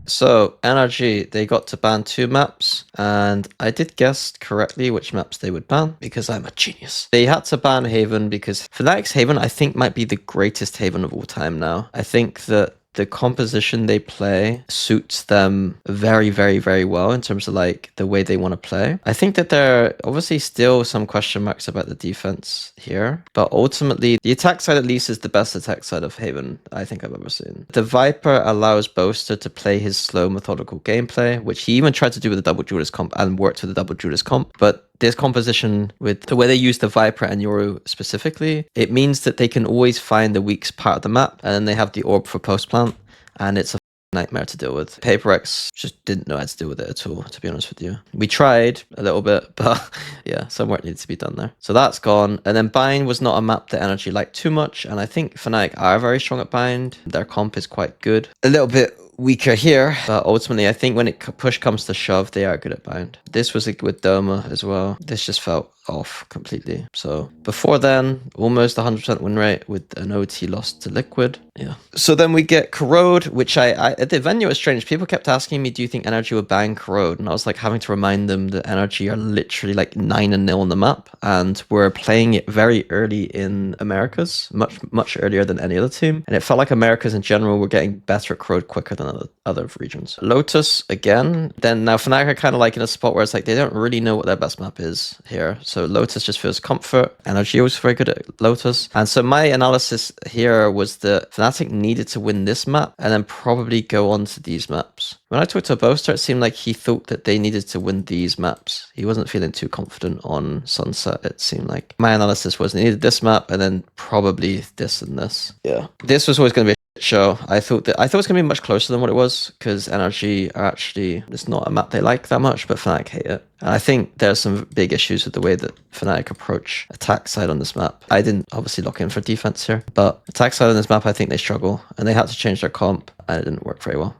So NRG, they got to ban 2 maps, and I did guess correctly which maps they would ban because I'm a genius. They had to ban Haven because Fnatic's Haven, I think, might be the greatest Haven of all time now. I think that the composition they play suits them very, very, very well in terms of like the way they want to play. I think that there are obviously still some question marks about the defense here, but ultimately the attack side at least is the best attack side of Haven I think I've ever seen. The Viper allows Boaster to play his slow methodical gameplay, which he even tried to do with the double Judas comp and worked with the double Judas comp, but this composition with the way they use the Viper and Yoru specifically, it means that they can always find the weak part of the map, and then they have the orb for post plant, and it's a nightmare to deal with. PaperX just didn't know how to deal with it at all, to be honest with you. We tried a little bit, but yeah, some work needed to be done there. So that's gone. And then Bind was not a map that NRG liked too much, and I think Fnatic are very strong at Bind. Their comp is quite good. A little bit weaker here, but ultimately I think when push comes to shove, they are good at Bind. This was with Doma as well. This just felt off completely. So before then, almost 100% win rate with an OT loss to Liquid. Yeah. So then we get Corrode, which I at the venue was strange. People kept asking me, do you think NRG would ban Corrode? And I was like having to remind them that NRG are literally like 9-0 on the map, and we're playing it very early in Americas, much earlier than any other team. And it felt like Americas in general were getting better at Corrode quicker than other regions. Lotus again. Then now Fnatic are kind of like in a spot where it's like they don't really know what their best map is here. So Lotus just feels comfort. NRG was very good at Lotus. And so my analysis here was that Fnatic needed to win this map and then probably go on to these maps. When I talked to Boaster, it seemed like he thought that they needed to win these maps. He wasn't feeling too confident on Sunset, it seemed like. My analysis was they needed this map and then probably this and this. Yeah. This was always going to be show. I thought it was going to be much closer than what it was because NRG are actually, it's not a map they like that much, but Fnatic hate it. And I think there's some big issues with the way that Fnatic approach attack side on this map. I didn't obviously lock in for defense here, but attack side on this map, I think they struggle and they had to change their comp and it didn't work very well.